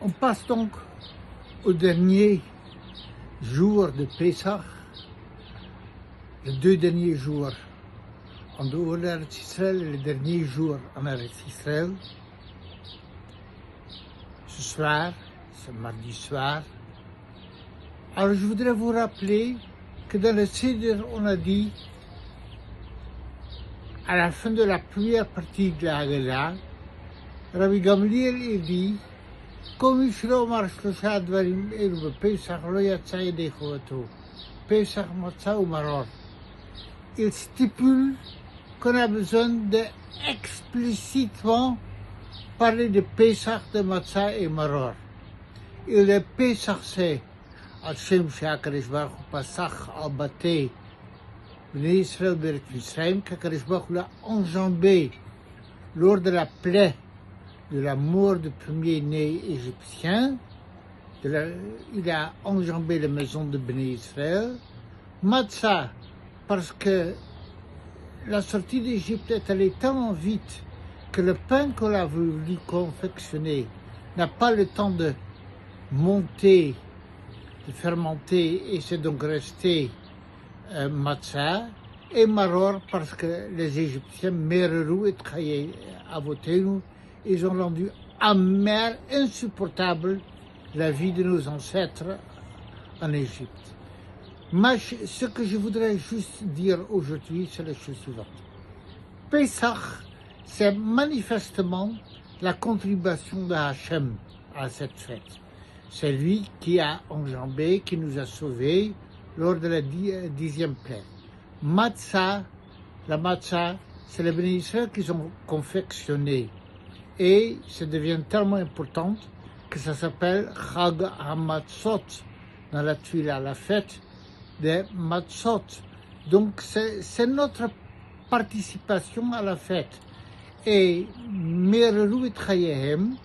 On passe donc au dernier jour de Pessah, les 2 derniers jours en dehors d'Eretz Israël et les derniers jours en Eretz Israël. Ce soir, ce mardi soir. Alors je voudrais vous rappeler que dans le Seder, on a dit, à la fin de la première partie de la Haggadah, Rabbi Gamliel dit, comme Yishlo Omar Shlosha Dvarim Elu Bepesach Lo Yatsa Yedei Chovato, Pesach Matzah ou Maror. Il stipule qu'on a besoin d'explicitement parler de Pesach, de Matzah et Maror. Et le Pesach c'est Hashem She'akadosh Baruch Hu Pasach al Batei Bnei Israël Beret Mitzrayim, qu'Akadosh Baruch Hu l'a enjambé lors de la plaie de la mort du premier-né égyptien. Il a enjambé la maison de Bnei Israël. Matzah, parce que la sortie d'Égypte est allée tellement vite que le pain qu'on a voulu confectionner n'a pas le temps de monter, de fermenter, et c'est donc resté matzah. Et maror, parce que les Égyptiens, mererou et trahié avotenu, ils ont rendu amer, insupportable la vie de nos ancêtres en Égypte. Mais ce que je voudrais juste dire aujourd'hui, c'est la chose suivante. Pesach, c'est manifestement la contribution de Hachem à cette fête. C'est lui qui a enjambé, qui nous a sauvés lors de la 10e plaie. Matzah, la matzah, c'est les Bnei Israël qui ont confectionné. Et ça devient tellement important que ça s'appelle Chag HaMatzot dans la Tfila, la fête des Matzot. Donc c'est notre participation à la fête. Et Mererou et Trayehem,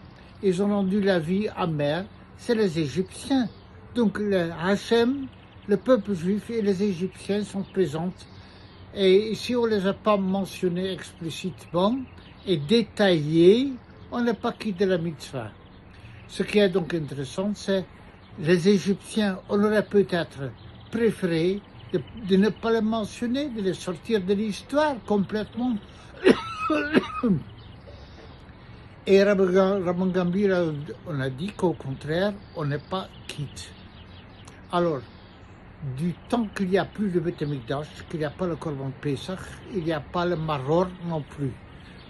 ils ont rendu la vie amère, c'est les Égyptiens. Donc le Hachem, le peuple juif et les Égyptiens sont présents. Et si on ne les a pas mentionnés explicitement et détaillés, on n'a pas quitté la mitzvah. Ce qui est donc intéressant, c'est les Égyptiens, on aurait peut-être préféré de ne pas les mentionner, de les sortir de l'histoire complètement. Et Rabban Gamliel, on a dit qu'au contraire, on n'est pas quitte. Alors, du temps qu'il n'y a plus le Beth Amikdash, qu'il n'y a pas le Korban Pesach, il n'y a pas le Maror non plus.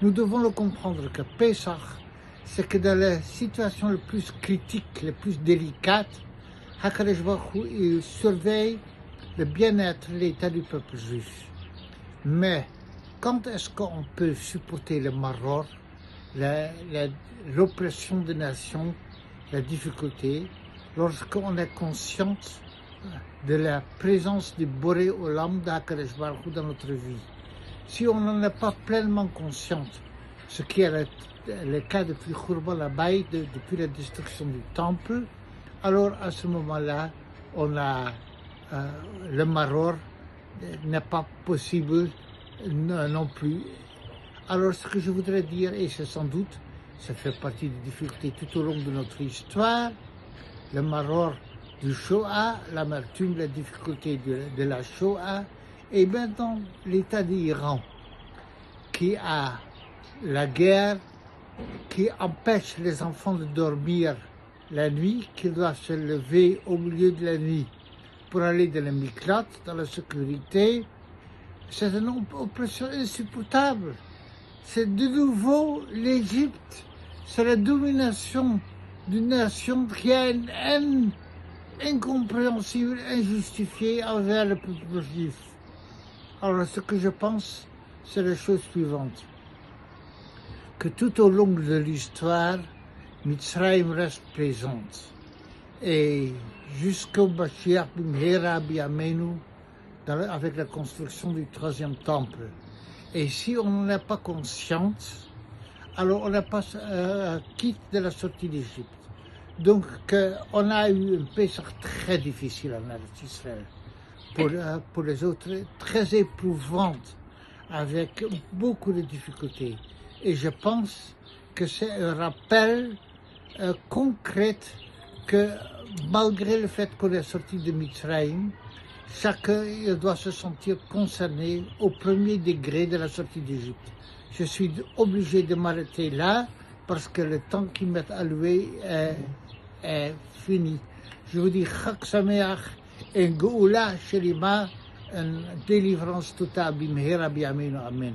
Nous devons le comprendre que Pesach, c'est que dans les situations les plus critiques, les plus délicates, HaKadosh Baruch Hu, il surveille le bien-être, l'état du peuple juif. Mais quand est-ce qu'on peut supporter le Maror, l'oppression des nations, la difficulté, lorsqu'on est conscient de la présence du Boré Olam d'HaKadosh Baruch Hu dans notre vie? Si on n'en est pas pleinement conscient, ce qui est le cas depuis Khurban Abayit, depuis la destruction du temple, alors à ce moment-là, on a le maror n'est pas possible non plus. Alors ce que je voudrais dire, et c'est sans doute, ça fait partie des difficultés tout au long de notre histoire, le maror du Shoah, l'amertume, la difficulté de la Shoah, et maintenant l'état d'Iran, qui a la guerre, qui empêche les enfants de dormir la nuit, qu'ils doivent se lever au milieu de la nuit pour aller dans le miklat, dans la sécurité. C'est une oppression insupportable. C'est de nouveau l'Égypte, c'est la domination d'une nation qui a une haine incompréhensible, injustifiée envers le peuple juif. Alors ce que je pense, c'est la chose suivante, que tout au long de l'histoire, Mitzrayim reste présente. Et jusqu'au Mashiach Bimhera B'Yameinu, avec la construction du 3e temple. Et si on n'en est pas conscient, alors on n'est pas quitte de la sortie d'Égypte. Donc on a eu un Pessah très difficile en Eretz Israël. Pour les autres, très éprouvante, avec beaucoup de difficultés. Et je pense que c'est un rappel concrète que malgré le fait qu'on est sorti de Mitzrayim, chacun il doit se sentir concerné au premier degré de la sortie d'Égypte. Je suis obligé de m'arrêter là parce que le temps qui m'est alloué est fini. Je vous dis Chag Sameach, une Geoula Shelima, une délivrance totale, bimhera bi'amenu, amen.